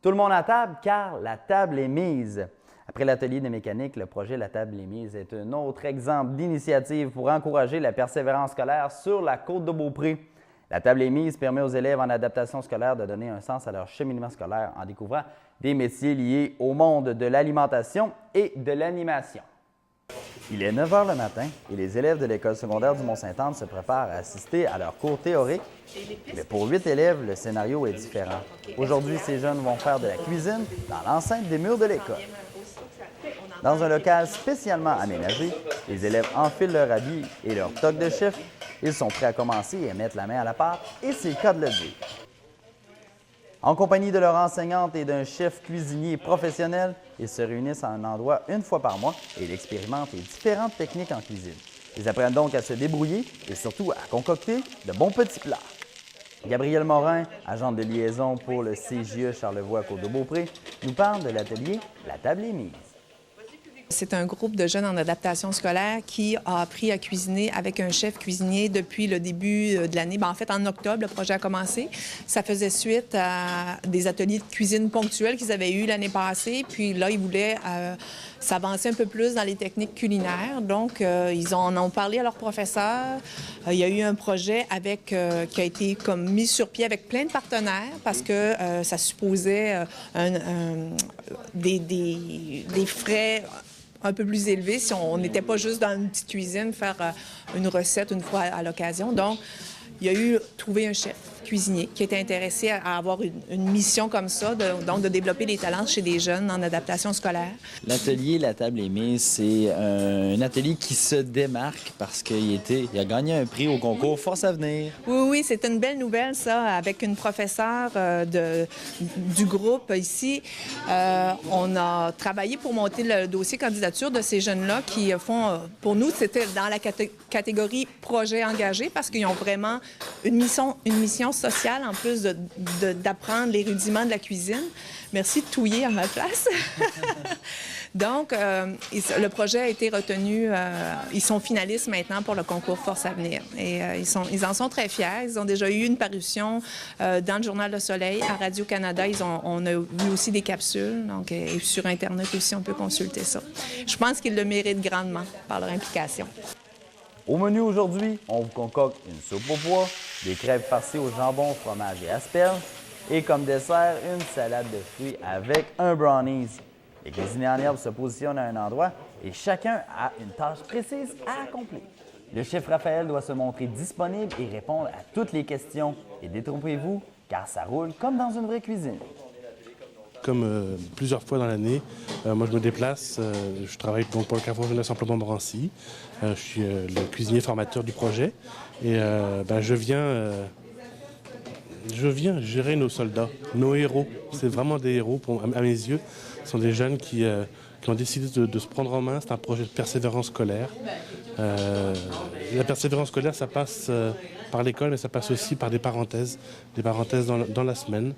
Tout le monde à table car la table est mise. Après l'atelier de mécanique, le projet La table est mise est un autre exemple d'initiative pour encourager la persévérance scolaire sur la côte de Beaupré. La table est mise permet aux élèves en adaptation scolaire de donner un sens à leur cheminement scolaire en découvrant des métiers liés au monde de l'alimentation et de l'animation. Il est 9 h le matin et les élèves de l'école secondaire du Mont-Sainte-Anne se préparent à assister à leur cours théorique. Mais pour 8 élèves, le scénario est différent. Aujourd'hui, ces jeunes vont faire de la cuisine dans l'enceinte des murs de l'école. Dans un local spécialement aménagé, les élèves enfilent leur habit et leur toque de chef. Ils sont prêts à commencer et mettre la main à la pâte, et c'est le cas de le dire. En compagnie de leur enseignante et d'un chef cuisinier professionnel, ils se réunissent à un endroit une fois par mois et ils expérimentent les différentes techniques en cuisine. Ils apprennent donc à se débrouiller et surtout à concocter de bons petits plats. Gabrielle Morin, agente de liaison pour le CJE Charlevoix-Côte-de-Beaupré, nous parle de l'atelier La table est mise. C'est un groupe de jeunes en adaptation scolaire qui a appris à cuisiner avec un chef cuisinier depuis le début de l'année. En fait, en octobre, le projet a commencé. Ça faisait suite à des ateliers de cuisine ponctuels qu'ils avaient eus l'année passée. Puis là, ils voulaient s'avancer un peu plus dans les techniques culinaires. Donc, ils en ont parlé à leurs professeurs. Il y a eu un projet qui a été comme mis sur pied avec plein de partenaires parce que ça supposait des frais un peu plus élevé si on n'était pas juste dans une petite cuisine faire une recette une fois à l'occasion. Donc, il y a eu trouver un chef cuisinier qui était intéressé à avoir une mission comme ça, donc de développer des talents chez des jeunes en adaptation scolaire. L'atelier La table est mise, c'est un atelier qui se démarque parce qu'il a gagné un prix au concours Force à venir. Oui, c'est une belle nouvelle, ça, avec une professeure du groupe ici. On a travaillé pour monter le dossier candidature de ces jeunes-là qui font, pour nous, c'était dans la catégorie projet engagé parce qu'ils ont vraiment une mission sociale en plus d'apprendre les rudiments de la cuisine. Merci de touiller à ma place. Donc, le projet a été retenu. Ils sont finalistes maintenant pour le concours Force à venir. Et ils en sont très fiers. Ils ont déjà eu une parution dans le Journal Le Soleil, à Radio-Canada. On a vu aussi des capsules. Donc, et sur Internet aussi, on peut consulter ça. Je pense qu'ils le méritent grandement par leur implication. Au menu aujourd'hui, on vous concocte une soupe au pois, des crêpes farcies au jambon, fromage et asperges, et comme dessert, une salade de fruits avec un brownies. Les cuisiniers en herbe se positionnent à un endroit et chacun a une tâche précise à accomplir. Le chef Raphaël doit se montrer disponible et répondre à toutes les questions. Et détrompez-vous, car ça roule comme dans une vraie cuisine. Comme plusieurs fois dans l'année, moi je me déplace, je travaille donc pour le Carrefour Jeunesse Emploi Montmorency. Je suis le cuisinier formateur du projet et je viens gérer nos soldats, nos héros. C'est vraiment des héros à mes yeux. Ce sont des jeunes qui ont décidé de se prendre en main. C'est un projet de persévérance scolaire. La persévérance scolaire, ça passe par l'école, mais ça passe aussi par des parenthèses dans la semaine.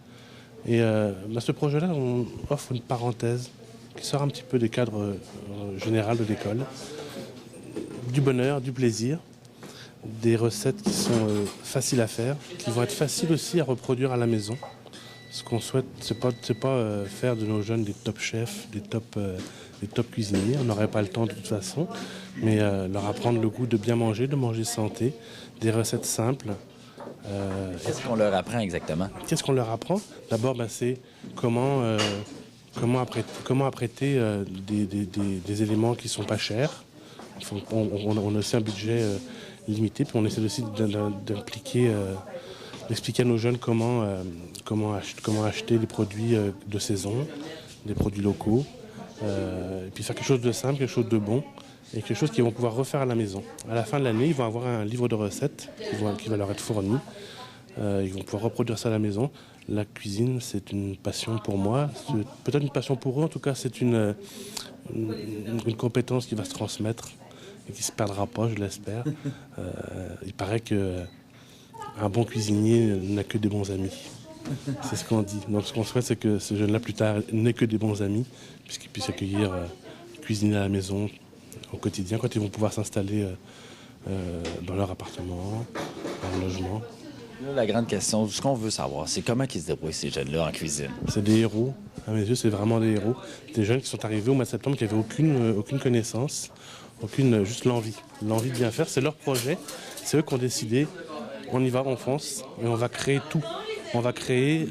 Et ce projet-là, on offre une parenthèse qui sort un petit peu des cadres généraux de l'école. Du bonheur, du plaisir, des recettes qui sont faciles à faire, qui vont être faciles aussi à reproduire à la maison. Ce qu'on souhaite, c'est pas faire de nos jeunes des top chefs, des top cuisiniers. On n'aurait pas le temps de toute façon, mais leur apprendre le goût de bien manger, de manger santé, des recettes simples. Qu'est-ce qu'on leur apprend exactement? Qu'est-ce qu'on leur apprend? D'abord, c'est comment apprêter des éléments qui ne sont pas chers. On a aussi un budget limité, puis on essaie aussi d'expliquer à nos jeunes comment acheter des produits de saison, des produits locaux, et puis faire quelque chose de simple, quelque chose de bon, et quelque chose qu'ils vont pouvoir refaire à la maison. À la fin de l'année, ils vont avoir un livre de recettes qui va leur être fourni. Ils vont pouvoir reproduire ça à la maison. La cuisine, c'est une passion pour moi. C'est peut-être une passion pour eux. En tout cas, c'est une compétence qui va se transmettre et qui ne se perdra pas, je l'espère. Il paraît qu'un bon cuisinier n'a que des bons amis. C'est ce qu'on dit. Donc, ce qu'on souhaite, c'est que ce jeune-là, plus tard, n'ait que des bons amis, puisqu'il puisse accueillir, cuisiner à la maison au quotidien, quand ils vont pouvoir s'installer dans leur appartement, dans leur logement. Là, la grande question, ce qu'on veut savoir, c'est comment ils se débrouillent, ces jeunes-là, en cuisine. C'est des héros. À mes yeux, c'est vraiment des héros. Des jeunes qui sont arrivés au mois de septembre, qui n'avaient aucune connaissance, juste l'envie. L'envie de bien faire, c'est leur projet. C'est eux qui ont décidé, on y va, on fonce, et on va créer tout. On va créer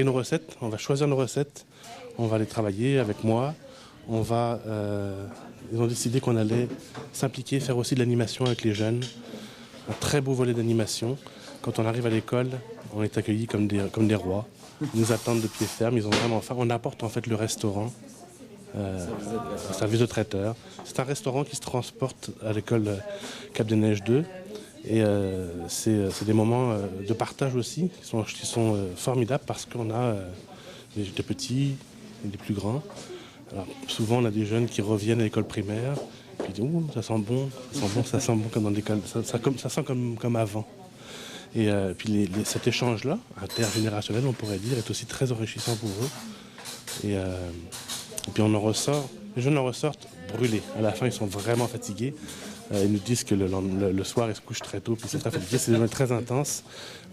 nos recettes, on va choisir nos recettes, on va les travailler avec moi. Ils ont décidé qu'on allait s'impliquer, faire aussi de l'animation avec les jeunes. Un très beau volet d'animation. Quand on arrive à l'école, on est accueillis comme des rois. Ils nous attendent de pied ferme, ils ont vraiment faim. On apporte en fait le restaurant, le service de traiteur. C'est un restaurant qui se transporte à l'école Cap-des-Neiges 2. Et c'est des moments de partage aussi qui sont formidables parce qu'on a des petits et des plus grands. Alors, souvent, on a des jeunes qui reviennent à l'école primaire et disent « Ouh, ça sent bon, ça sent bon comme dans l'école, ça sent comme avant ». Et puis cet échange-là, intergénérationnel, on pourrait dire, est aussi très enrichissant pour eux. Et puis les jeunes en ressortent brûlés. À la fin, ils sont vraiment fatigués. Ils nous disent que le soir, ils se couchent très tôt, puis c'est très fatigué. C'est des journées très intenses,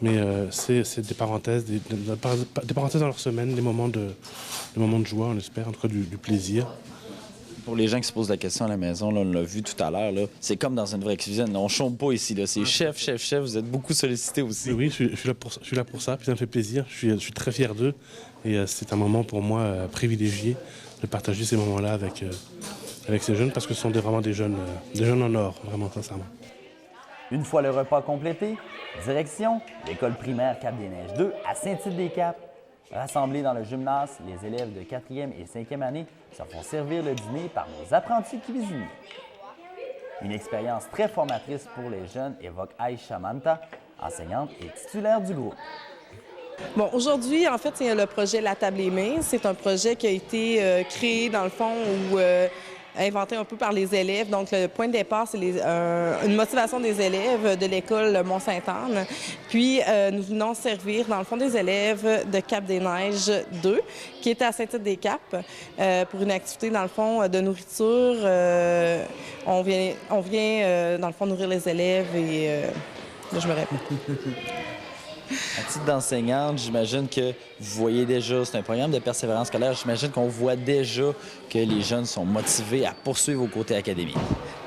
mais c'est des parenthèses dans leur semaine, des moments de joie, on espère, en tout cas du plaisir. Pour les gens qui se posent la question à la maison, là, on l'a vu tout à l'heure, là, c'est comme dans une vraie cuisine. On ne chôme pas ici. Là. C'est chef. Vous êtes beaucoup sollicité aussi. Oui, je suis là pour ça, puis ça me fait plaisir. Je suis très fier d'eux. Et c'est un moment pour moi privilégié de partager ces moments-là avec ces jeunes, parce que ce sont vraiment des jeunes en or, vraiment sincèrement. Une fois le repas complété, direction l'école primaire Cap-des-Neiges 2 à Saint-Tite-des-Caps. Rassemblés dans le gymnase, les élèves de 4e et 5e année se font servir le dîner par nos apprentis cuisiniers. Une expérience très formatrice pour les jeunes, évoque Aïcha Manta, enseignante et titulaire du groupe. Bon, aujourd'hui, en fait, c'est le projet La Table et Mains. C'est un projet qui a été créé, dans le fond, ou inventé un peu par les élèves. Donc, le point de départ, c'est une motivation des élèves de l'école Mont-Sainte-Anne. Puis, nous venons servir, dans le fond, des élèves de Cap-des-Neiges 2, qui étaient à Saint-Tite-des-Caps, pour une activité, dans le fond, de nourriture. On vient, dans le fond, nourrir les élèves et... là, je me répète. À titre d'enseignante, j'imagine que vous voyez déjà, c'est un programme de persévérance scolaire, j'imagine qu'on voit déjà que les jeunes sont motivés à poursuivre au côté académique.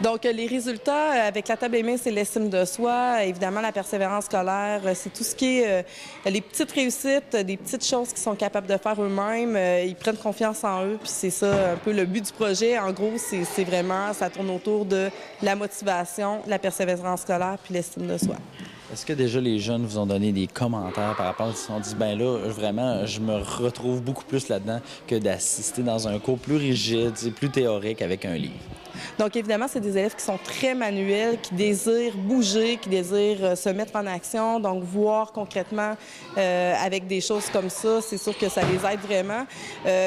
Donc, les résultats avec La Table et Mains, c'est l'estime de soi, évidemment la persévérance scolaire, c'est tout ce qui est les petites réussites, des petites choses qu'ils sont capables de faire eux-mêmes, ils prennent confiance en eux, puis c'est ça un peu le but du projet. En gros, c'est vraiment, ça tourne autour de la motivation, la persévérance scolaire, puis l'estime de soi. Est-ce que déjà les jeunes vous ont donné des commentaires par rapport à ce qu'ils ont dit, ben là, vraiment, je me retrouve beaucoup plus là-dedans que d'assister dans un cours plus rigide, plus théorique avec un livre? Donc, évidemment, c'est des élèves qui sont très manuels, qui désirent bouger, qui désirent se mettre en action. Donc, voir concrètement avec des choses comme ça, c'est sûr que ça les aide vraiment.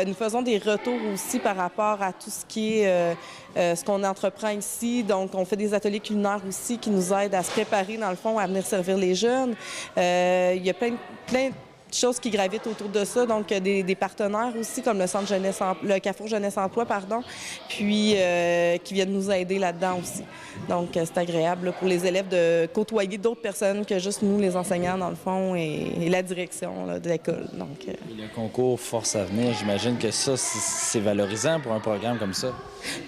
Nous faisons des retours aussi par rapport à tout ce qui est ce qu'on entreprend ici. Donc, on fait des ateliers culinaires aussi qui nous aident à se préparer, dans le fond, à venir servir les jeunes. Il y a plein de choses qui gravitent autour de ça, donc des partenaires aussi, comme le Centre Jeunesse, le Carrefour Jeunesse Emploi, puis qui viennent nous aider là-dedans aussi. Donc, c'est agréable là, pour les élèves de côtoyer d'autres personnes que juste nous, les enseignants, dans le fond, et la direction là, de l'école. Donc, Et le concours Force à venir, j'imagine que ça, c'est valorisant pour un programme comme ça.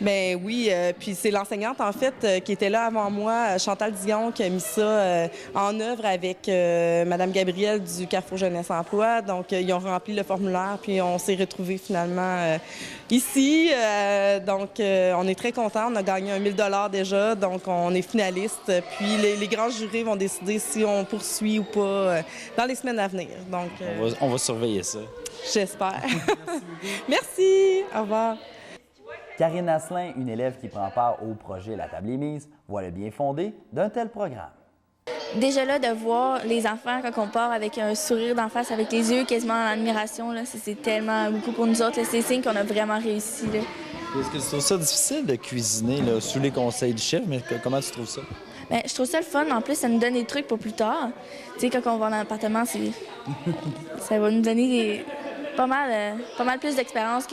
Bien oui, puis c'est l'enseignante, en fait, qui était là avant moi, Chantal Dion, qui a mis ça en œuvre avec Mme Gabrielle du Carrefour Jeunesse Emploi. Donc, ils ont rempli le formulaire, puis on s'est retrouvés finalement ici. Donc, on est très contents. On a gagné 1 000 $ déjà, donc on est finaliste. Puis, les grands jurys vont décider si on poursuit ou pas dans les semaines à venir. Donc, on va surveiller ça. J'espère. Merci. Au revoir. Karine Asselin, une élève qui prend part au projet La Table est mise, voit le bien fondé d'un tel programme. Déjà là, de voir les enfants quand on part avec un sourire d'en face, avec les yeux quasiment en admiration, là, c'est tellement beaucoup pour nous autres. C'est signe qu'on a vraiment réussi. Là. Est-ce que tu trouves ça difficile de cuisiner là, sous les conseils du chef? Mais comment tu trouves ça? Bien, je trouve ça le fun. En plus, ça nous donne des trucs pour plus tard. Tu sais, quand on va dans l'appartement, ça va nous donner pas mal plus d'expérience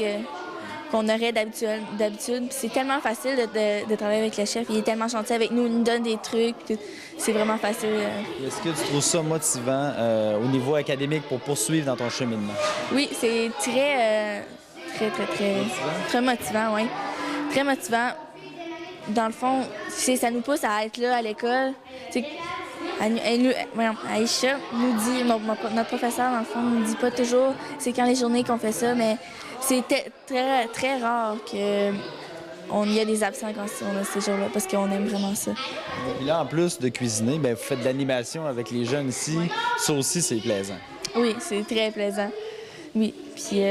qu'on aurait d'habitude. Puis c'est tellement facile de travailler avec le chef. Il est tellement gentil avec nous, il nous donne des trucs. C'est vraiment facile. Est-ce que tu trouves ça motivant au niveau académique pour poursuivre dans ton cheminement? Oui, c'est très motivant, oui. Très motivant. Dans le fond, ça nous pousse à être là à l'école. Aïcha nous dit, notre professeur, dans le fond, nous dit pas toujours c'est quand les journées qu'on fait ça, mais c'est très, très rare qu'il y a des absents quand on a ces jours-là, parce qu'on aime vraiment ça. Et là, en plus de cuisiner, bien, vous faites de l'animation avec les jeunes ici. Ça aussi, c'est plaisant. Oui, c'est très plaisant. Oui, puis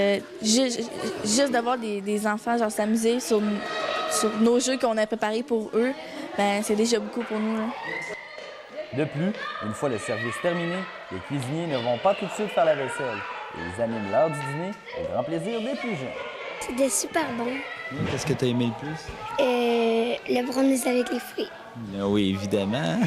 juste d'avoir des enfants, genre s'amuser sur nos jeux qu'on a préparés pour eux, ben c'est déjà beaucoup pour nous, là. De plus, une fois le service terminé, les cuisiniers ne vont pas tout de suite faire la vaisselle. Ils animent l'heure du dîner au grand plaisir des plus jeunes. C'était super bon. Qu'est-ce que tu as aimé le plus? Le brownies avec les fruits. Oui, évidemment.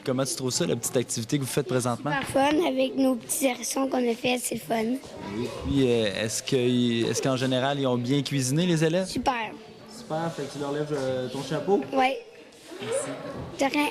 Comment tu trouves ça, la petite activité que vous faites présentement? Super fun avec nos petits hérissons qu'on a fait, c'est le fun. Oui. Puis, est-ce qu'en général, ils ont bien cuisiné, les élèves? Super. Super, fait que tu leur lèves ton chapeau? Oui. Merci. De rien.